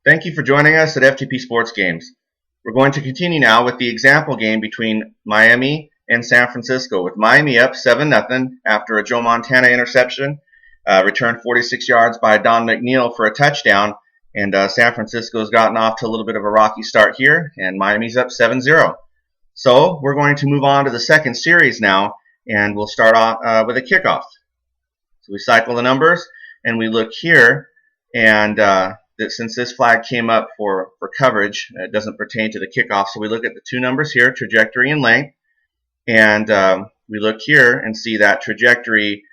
Thank you for joining us at FTP Sports Games. We're going to continue now with the example game between Miami and San Francisco, with Miami up 7-0 after a Joe Montana interception, returned 46 yards by Don McNeil for a touchdown, and San Francisco's gotten off to a little bit of a rocky start here, and Miami's up 7-0. So we're going to move on to the second series now, and we'll start off with a kickoff. So we cycle the numbers, and we look here, and since this flag came up for coverage, it doesn't pertain to the kickoff. So we look at the two numbers here, trajectory and length, and we look here and see that trajectory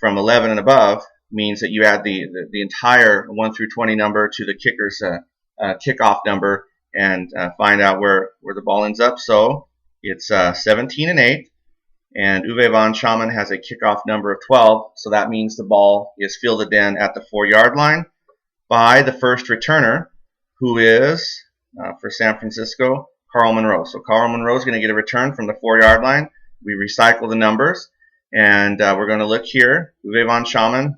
from 11 and above means that you add the entire 1 through 20 number to the kicker's kickoff number and find out where the ball ends up. So it's 17-8, and Uwe von Schamann has a kickoff number of 12, so that means the ball is fielded in at the 4-yard line by the first returner, who is, for San Francisco, Carl Monroe. So Carl Monroe is going to get a return from the 4-yard line. We recycle the numbers, and we're going to look here. Uwe von Schamann,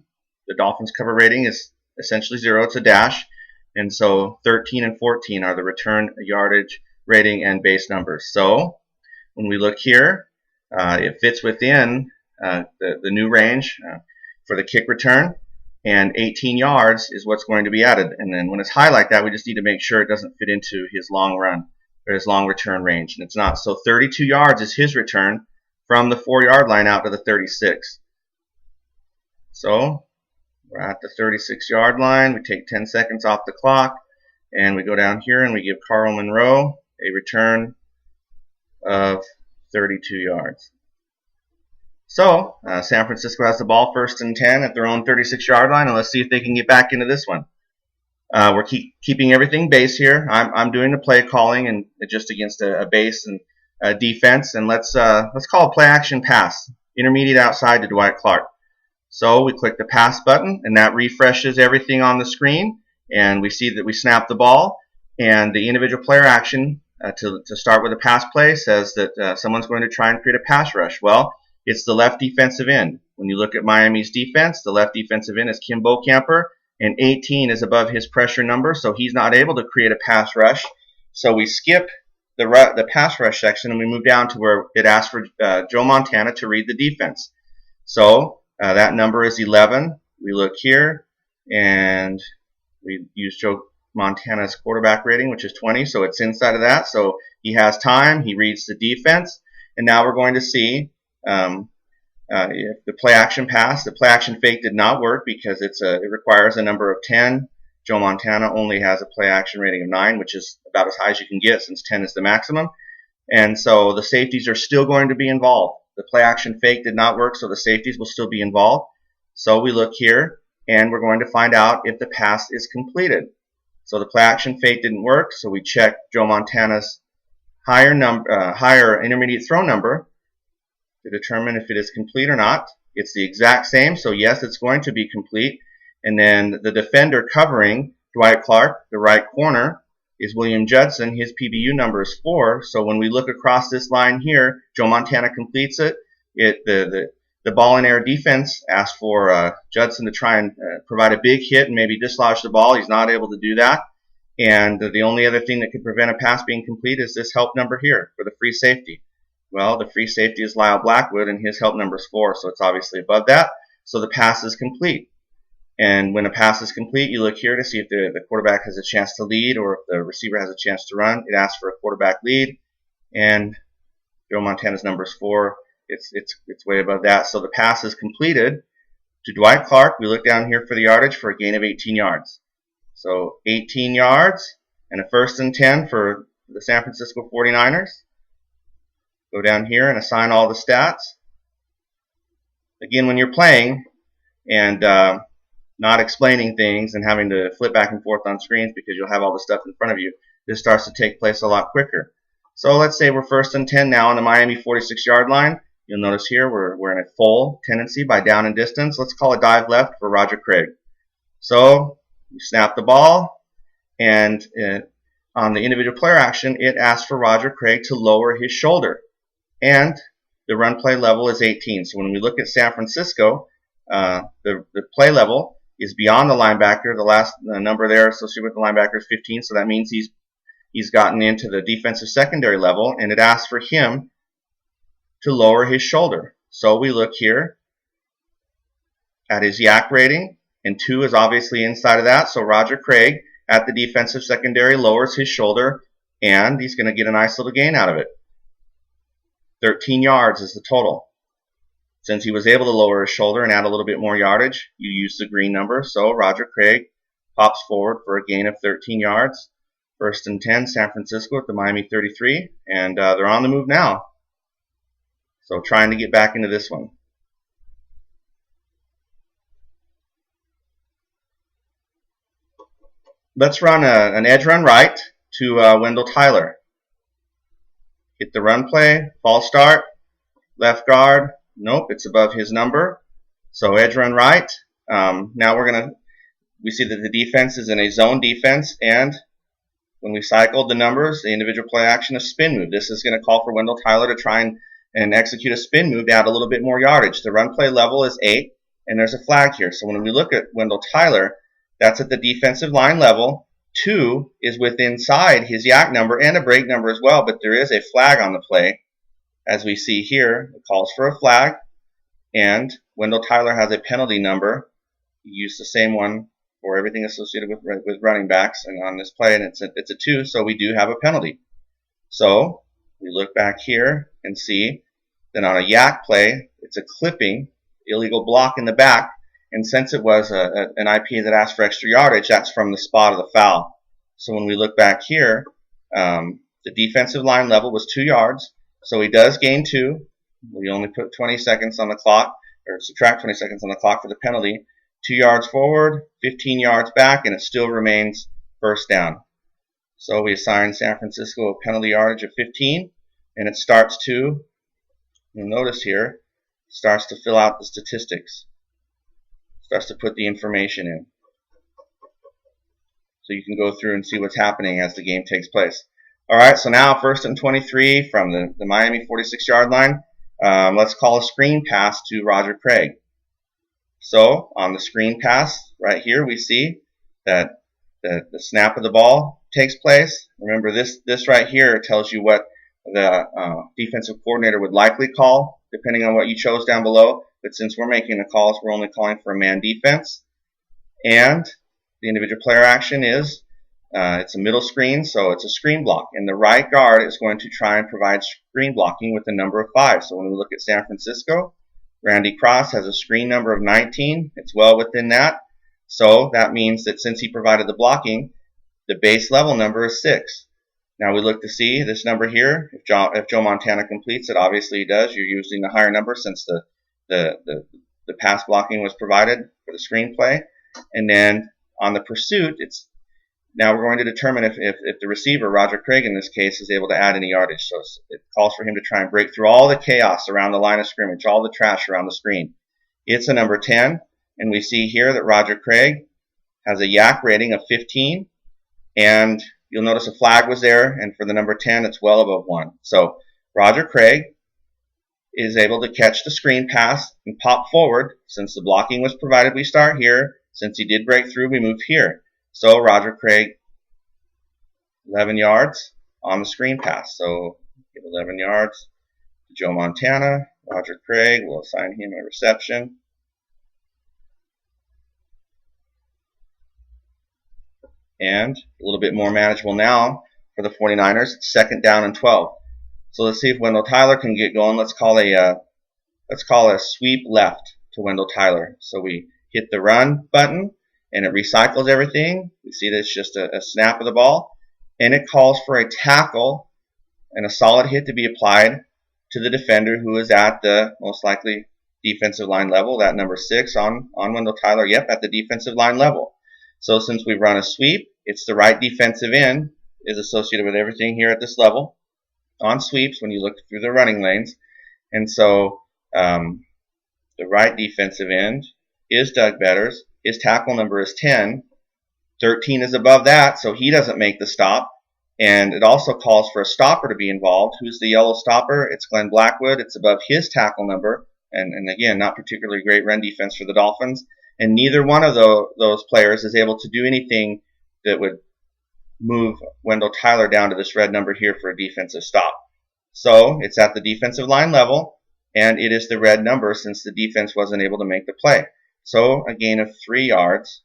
the Dolphins cover rating is essentially 0. It's a dash. And so 13 and 14 are the return yardage rating and base numbers. So when we look here, it fits within the new range for the kick return. And 18 yards is what's going to be added. And then when it's high like that, we just need to make sure it doesn't fit into his long run or his long return range. And it's not. So 32 yards is his return from the 4-yard line out to the 36. So we're at the 36-yard line. We take 10 seconds off the clock, and we go down here and we give Carl Monroe a return of 32 yards. So, San Francisco has the ball 1st and 10 at their own 36-yard line, and let's see if they can get back into this one. We're keeping everything base here. I'm doing the play calling and just against a base and a defense, and let's call a play action pass, intermediate outside to Dwight Clark. So we click the pass button, and that refreshes everything on the screen, and we see that we snap the ball, and the individual player action to start with a pass play says that someone's going to try and create a pass rush. Well, it's the left defensive end. When you look at Miami's defense, the left defensive end is Kim Bokamper, and 18 is above his pressure number, so he's not able to create a pass rush. So we skip the pass rush section, and we move down to where it asks for Joe Montana to read the defense. So that number is 11. We look here, and we use Joe Montana's quarterback rating, which is 20, so it's inside of that. So he has time. He reads the defense, and now we're going to see if the play action pass, the play action fake did not work because it requires a number of 10. Joe Montana only has a play action rating of 9, which is about as high as you can get since 10 is the maximum. And so the safeties are still going to be involved. The play action fake did not work, so the safeties will still be involved. So we look here, and we're going to find out if the pass is completed. So the play action fake didn't work, so we check Joe Montana's higher intermediate throw number to determine if it is complete or not. It's the exact same, so yes, it's going to be complete. And then the defender covering Dwight Clark, the right corner, is William Judson. His PBU number is 4. So when we look across this line here, Joe Montana completes it. The ball in air defense asks for Judson to try and provide a big hit and maybe dislodge the ball. He's not able to do that. And the only other thing that could prevent a pass being complete is this help number here for the free safety. Well, the free safety is Lyle Blackwood, and his help number is 4, so it's obviously above that. So the pass is complete. And when a pass is complete, you look here to see if the quarterback has a chance to lead or if the receiver has a chance to run. It asks for a quarterback lead, and Joe Montana's number is 4. It's way above that. So the pass is completed to Dwight Clark. We look down here for the yardage for a gain of 18 yards. So 18 yards and a 1st and 10 for the San Francisco 49ers. Go down here and assign all the stats. Again, when you're playing and not explaining things and having to flip back and forth on screens because you'll have all the stuff in front of you, this starts to take place a lot quicker. So let's say we're 1st and 10 now on the Miami 46-yard line. You'll notice here we're in a full tendency by down and distance. Let's call a dive left for Roger Craig. So you snap the ball, and on the individual player action, it asks for Roger Craig to lower his shoulder. And the run play level is 18. So when we look at San Francisco, the play level is beyond the linebacker. The last number there associated with the linebacker is 15, so that means he's gotten into the defensive secondary level, and it asks for him to lower his shoulder. So we look here at his YAC rating, and 2 is obviously inside of that, so Roger Craig at the defensive secondary lowers his shoulder, and he's going to get a nice little gain out of it. 13 yards is the total. Since he was able to lower his shoulder and add a little bit more yardage, you use the green number, so Roger Craig pops forward for a gain of 13 yards. 1st and 10, San Francisco at the Miami 33, and they're on the move now. So trying to get back into this one. Let's run an edge run right to Wendell Tyler. Hit the run play, false start, left guard. Nope, it's above his number. So edge run right. Now we see that the defense is in a zone defense, and when we cycled the numbers, the individual play action, a spin move. This is going to call for Wendell Tyler to try and execute a spin move to add a little bit more yardage. The run play level is 8, and there's a flag here. So when we look at Wendell Tyler, that's at the defensive line level. 2 is within inside his YAC number and a break number as well, but there is a flag on the play. As we see here, it calls for a flag, and Wendell Tyler has a penalty number. He used the same one for everything associated with running backs, and on this play, and it's a 2, so we do have a penalty. So we look back here and see that on a YAC play, it's a clipping, illegal block in the back, and since it was an IP that asked for extra yardage, that's from the spot of the foul. So when we look back here, the defensive line level was 2 yards, so he does gain 2. We only put 20 seconds on the clock, or subtract 20 seconds on the clock for the penalty. 2 yards forward, 15 yards back, and it still remains 1st down. So we assign San Francisco a penalty yardage of 15, and it starts to, you'll notice here, starts to fill out the statistics. Starts to put the information in. So you can go through and see what's happening as the game takes place. Alright, so now 1st and 23 from the Miami 46-yard line. Let's call a screen pass to Roger Craig. So on the screen pass right here, we see that the snap of the ball takes place. Remember, this right here tells you what the defensive coordinator would likely call, depending on what you chose down below. But since we're making the calls, we're only calling for a man defense. And the individual player action is, it's a middle screen, so it's a screen block. And the right guard is going to try and provide screen blocking with the number of 5. So when we look at San Francisco, Randy Cross has a screen number of 19. It's well within that. So that means that since he provided the blocking, the base level number is 6. Now we look to see this number here. If Joe Montana completes it, obviously he does. You're using the higher number since the pass blocking was provided for the screenplay. And then on the pursuit, now we're going to determine if the receiver, Roger Craig in this case, is able to add any yardage. So it calls for him to try and break through all the chaos around the line of scrimmage, all the trash around the screen. It's a number 10, and we see here that Roger Craig has a YAC rating of 15, and you'll notice a flag was there, and for the number 10, it's well above 1. So Roger Craig is able to catch the screen pass and pop forward. Since the blocking was provided, we start here. Since he did break through, we move here. So Roger Craig, 11 yards on the screen pass. So give 11 yards to Joe Montana. Roger Craig, we'll assign him a reception. And a little bit more manageable now for the 49ers. It's 2nd down and 12. So let's see if Wendell Tyler can get going. Let's call a sweep left to Wendell Tyler. So we hit the run button, and it recycles everything. We see that it's just a snap of the ball, and it calls for a tackle and a solid hit to be applied to the defender who is at the most likely defensive line level, that number 6 on Wendell Tyler. Yep, at the defensive line level. So since we've run a sweep, it's the right defensive end is associated with everything here at this level on sweeps when you look through the running lanes. And so the right defensive end is Doug Betters. His tackle number is 10. 13 is above that, so he doesn't make the stop. And it also calls for a stopper to be involved. Who's the yellow stopper? It's Glenn Blackwood. It's above his tackle number. And again, not particularly great run defense for the Dolphins. and neither one of those players is able to do anything that would move Wendell Tyler down to this red number here for a defensive stop. So it's at the defensive line level, and it is the red number since the defense wasn't able to make the play. So a gain of 3 yards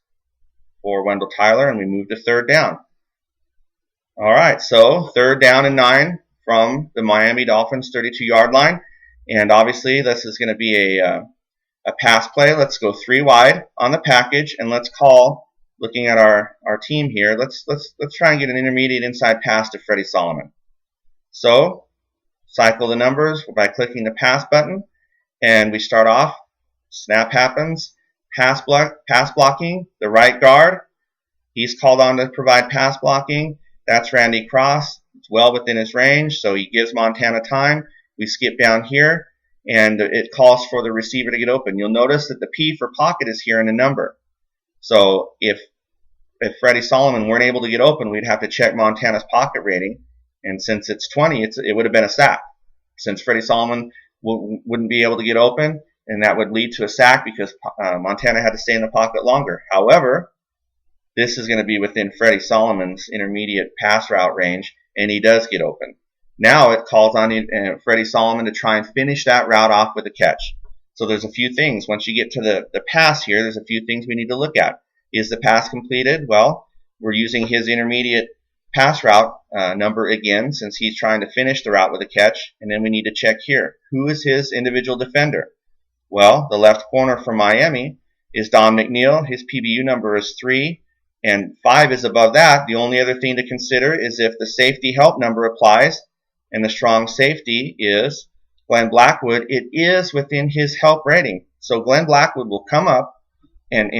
for Wendell Tyler, and we move to third down. All right, so third down and 9 from the Miami Dolphins 32-yard line, and obviously this is going to be a pass play. Let's go 3 wide on the package, and let's call, looking at our team here, let's try and get an intermediate inside pass to Freddie Solomon. So cycle the numbers by clicking the pass button, and we start off. Snap happens. Pass blocking. The right guard, he's called on to provide pass blocking. That's Randy Cross. It's well within his range, so he gives Montana time. We skip down here, and it calls for the receiver to get open. You'll notice that the P for pocket is here in a number. So if Freddie Solomon weren't able to get open, we'd have to check Montana's pocket rating. And since it's 20, it would have been a sack. Since Freddie Solomon wouldn't be able to get open, and that would lead to a sack because Montana had to stay in the pocket longer. However, this is going to be within Freddie Solomon's intermediate pass route range, and he does get open. Now it calls on Freddie Solomon to try and finish that route off with a catch. So there's a few things. Once you get to the pass here, there's a few things we need to look at. Is the pass completed? Well, we're using his intermediate pass route number again since he's trying to finish the route with a catch, and then we need to check here. Who is his individual defender? Well, the left corner for Miami is Don McNeil. His PBU number is 3, and 5 is above that. The only other thing to consider is if the safety help number applies, and the strong safety is Glenn Blackwood, it is within his help rating. So Glenn Blackwood will come up and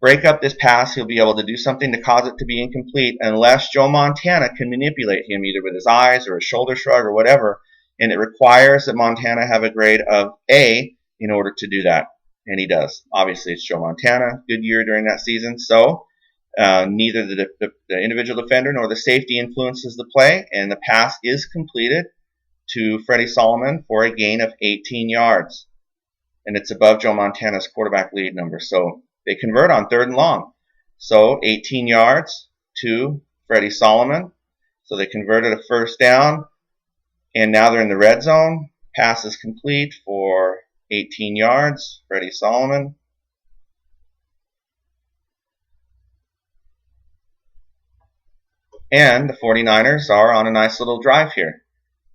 break up this pass. He'll be able to do something to cause it to be incomplete unless Joe Montana can manipulate him either with his eyes or a shoulder shrug or whatever, and it requires that Montana have a grade of A in order to do that, and he does. Obviously, it's Joe Montana, good year during that season, so neither the individual defender nor the safety influences the play, and the pass is completed to Freddie Solomon for a gain of 18 yards, and it's above Joe Montana's quarterback lead number. So they convert on 3rd and long. So 18 yards to Freddie Solomon. So they converted a first down, and now they're in the red zone. Pass is complete for 18 yards, Freddie Solomon. And the 49ers are on a nice little drive here.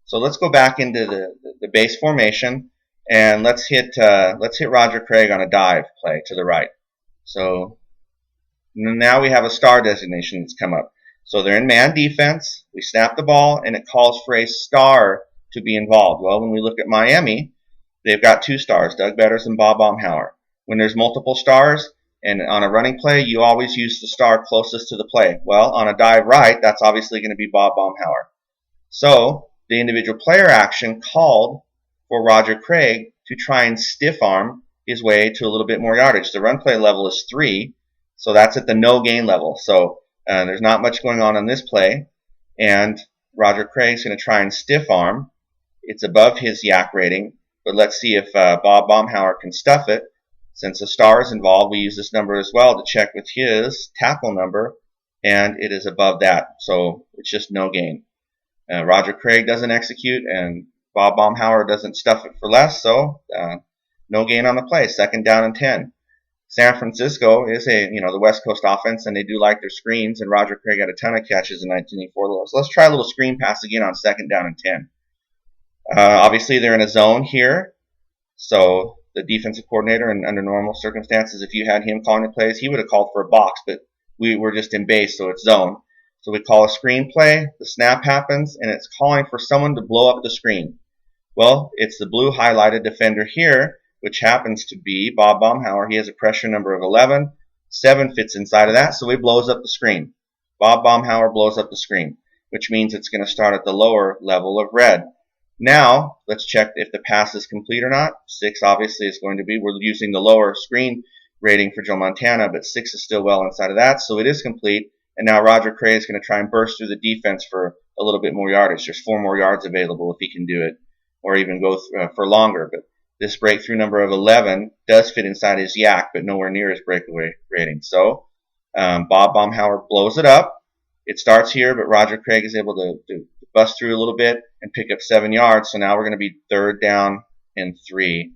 So let's go back into the base formation, and let's hit Roger Craig on a dive play to the right. So now we have a star designation that's come up. So they're in man defense. We snap the ball, and it calls for a star to be involved. Well, when we look at Miami, they've got 2 stars, Doug Betters and Bob Baumhauer. When there's multiple stars, and on a running play, you always use the star closest to the play. Well, on a dive right, that's obviously going to be Bob Baumhauer. So the individual player action called for Roger Craig to try and stiff arm his way to a little bit more yardage. The run play level is 3, so that's at the no gain level. So there's not much going on this play, and Roger Craig's going to try and stiff arm. It's above his yak rating, but let's see if Bob Baumhauer can stuff it. Since a star is involved, we use this number as well to check with his tackle number, and it is above that, so it's just no gain. Roger Craig doesn't execute, and Bob Baumhauer doesn't stuff it for less, so no gain on the play. 2nd down and 10. San Francisco is the West Coast offense, and they do like their screens, and Roger Craig had a ton of catches in 1984. So let's try a little screen pass again on 2nd down and 10. Obviously, they're in a zone here, so the defensive coordinator, and under normal circumstances, if you had him calling the plays, he would have called for a box, but we were just in base, so it's zone. So we call a screen play, the snap happens, and it's calling for someone to blow up the screen. Well, it's the blue highlighted defender here, which happens to be Bob Baumhauer. He has a pressure number of 11. 7 fits inside of that, so he blows up the screen. Bob Baumhauer blows up the screen, which means it's going to start at the lower level of red. Now, let's check if the pass is complete or not. 6 obviously is going to be. We're using the lower screen rating for Joe Montana, but 6 is still well inside of that, so it is complete. And now Roger Craig is going to try and burst through the defense for a little bit more yardage. There's 4 more yards available if he can do it, or even go for longer. But this breakthrough number of 11 does fit inside his yak, but nowhere near his breakaway rating. So Bob Baumhauer blows it up. It starts here, but Roger Craig is able to bust through a little bit and pick up 7 yards. So now we're going to be 3rd down and 3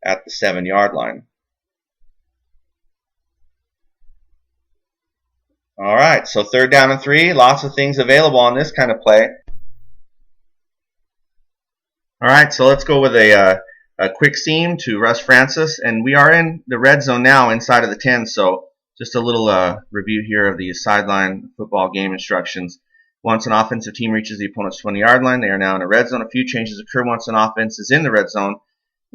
at the 7-yard line. All right, so 3rd down and 3. Lots of things available on this kind of play. All right, so let's go with a quick seam to Russ Francis, and we are in the red zone now inside of the 10. So just a little review here of the sideline football game instructions. Once an offensive team reaches the opponent's 20-yard line, they are now in a red zone. A few changes occur once an offense is in the red zone,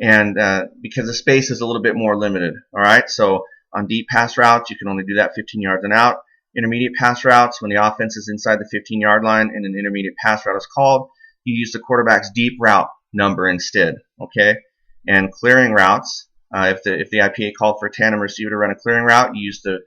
and because the space is a little bit more limited. All right, so on deep pass routes, you can only do that 15 yards and out. Intermediate pass routes, when the offense is inside the 15-yard line and an intermediate pass route is called, you use the quarterback's deep route number instead. Okay, and clearing routes, if the IPA called for a tandem receiver to run a clearing route, you use the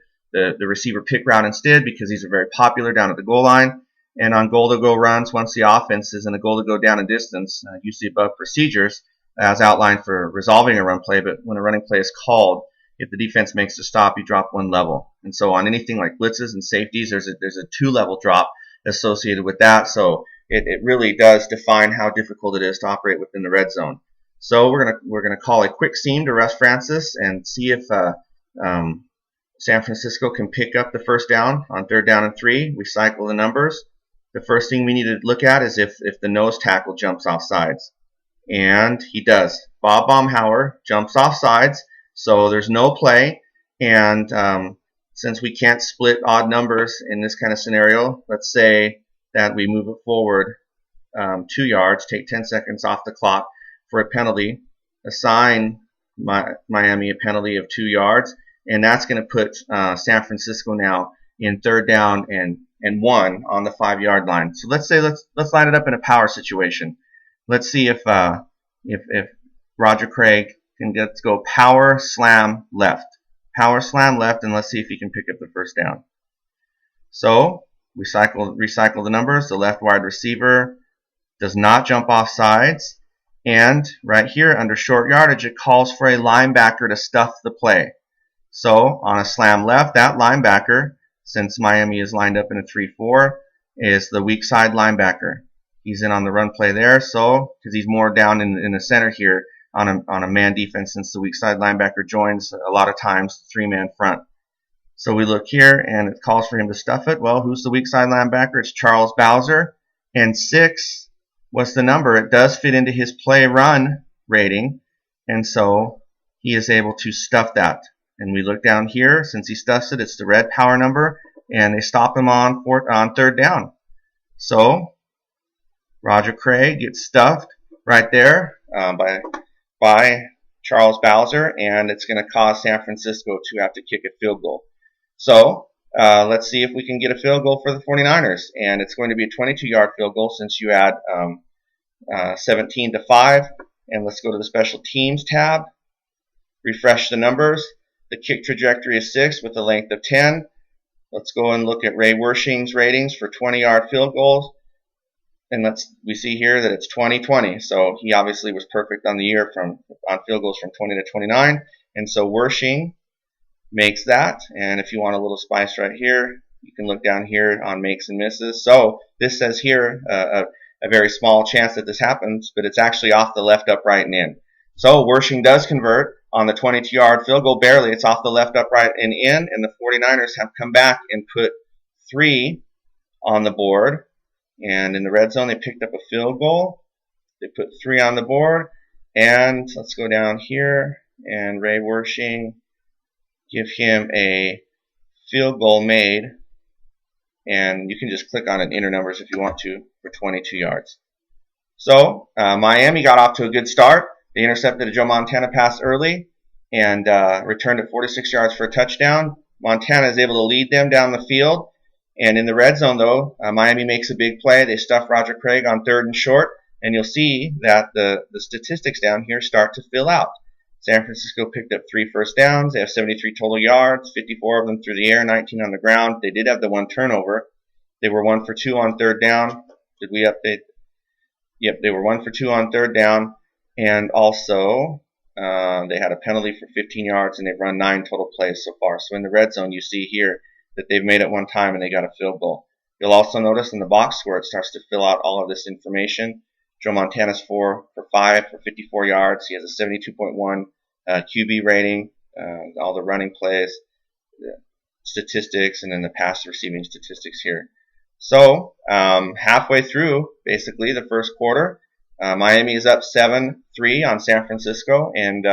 receiver pick route instead, because these are very popular down at the goal line. And on goal-to-go runs, once the offense is in a goal-to-go down and distance, use the above procedures as outlined for resolving a run play. But when a running play is called, if the defense makes a stop, you drop 1 level. And so on anything like blitzes and safeties, there's a 2-level drop associated with that. So it really does define how difficult it is to operate within the red zone. So we're gonna call a quick seam to Russ Francis and see if San Francisco can pick up the 1st down on 3rd down and 3. We cycle the numbers. The first thing we need to look at is if the nose tackle jumps off sides. And he does. Bob Baumhauer jumps off sides, so there's no play. And since we can't split odd numbers in this kind of scenario, let's say that we move it forward 2 yards, take 10 seconds off the clock for a penalty, assign Miami a penalty of 2 yards, and that's going to put San Francisco now in 3rd down and 1 on the 5-yard line. So let's line it up in a power situation. Let's see if Roger Craig can go power slam left, and let's see if he can pick up the 1st down. So we recycle the numbers. The left wide receiver does not jump off sides, and right here under short yardage, it calls for a linebacker to stuff the play. So on a slam left, that linebacker, since Miami is lined up in a 3-4, is the weak side linebacker. He's in on the run play there, so because he's more down in the center here on a man defense, since the weak side linebacker joins a lot of times the 3-man front. So we look here, and it calls for him to stuff it. Well, who's the weak side linebacker? It's Charles Bowser, and 6. What's the number? It does fit into his play run rating, and so he is able to stuff that. And we look down here, since he stuffs it, it's the red power number, and they stop him on 3rd down. So Roger Craig gets stuffed right there by Charles Bowser, and it's going to cause San Francisco to have to kick a field goal. So let's see if we can get a field goal for the 49ers, and it's going to be a 22-yard field goal since you add 17 to 5. And let's go to the special teams tab, refresh the numbers. The kick trajectory is 6 with a length of 10. Let's go and look at Ray Wersching's ratings for 20-yard field goals. And we see here that it's 20-20. So he obviously was perfect on the year on field goals from 20 to 29. And so Wersching makes that. And if you want a little spice right here, you can look down here on makes and misses. So this says here a very small chance that this happens, but it's actually off the left upright and in. So Wersching does convert on the 22-yard field goal, barely. It's off the left upright and in, and the 49ers have come back and put 3 on the board. And in the red zone, they picked up a field goal. They put 3 on the board. And let's go down here, and Ray Wersching, give him a field goal made. And you can just click on it, enter numbers if you want to, for 22 yards. So Miami got off to a good start. They intercepted a Joe Montana pass early and returned it 46 yards for a touchdown. Montana is able to lead them down the field. And in the red zone, though, Miami makes a big play. They stuff Roger Craig on 3rd and short. And you'll see that the statistics down here start to fill out. San Francisco picked up 3 first downs. They have 73 total yards, 54 of them through the air, 19 on the ground. They did have the 1 turnover. They were 1 for 2 on 3rd down. Did we update? Yep, they were 1 for 2 on 3rd down. And also, they had a penalty for 15 yards, and they've run 9 total plays so far. So in the red zone, you see here that they've made it one time and they got a field goal. You'll also notice in the box score it starts to fill out all of this information. Joe Montana's 4 for 5 for 54 yards. He has a 72.1 QB rating, all the running plays, the statistics, and then the pass receiving statistics here. So halfway through, basically, the first quarter, Miami is up 7-3 on San Francisco, and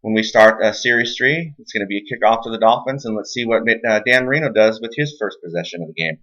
when we start Series 3, it's going to be a kickoff to the Dolphins, and let's see what Dan Marino does with his first possession of the game.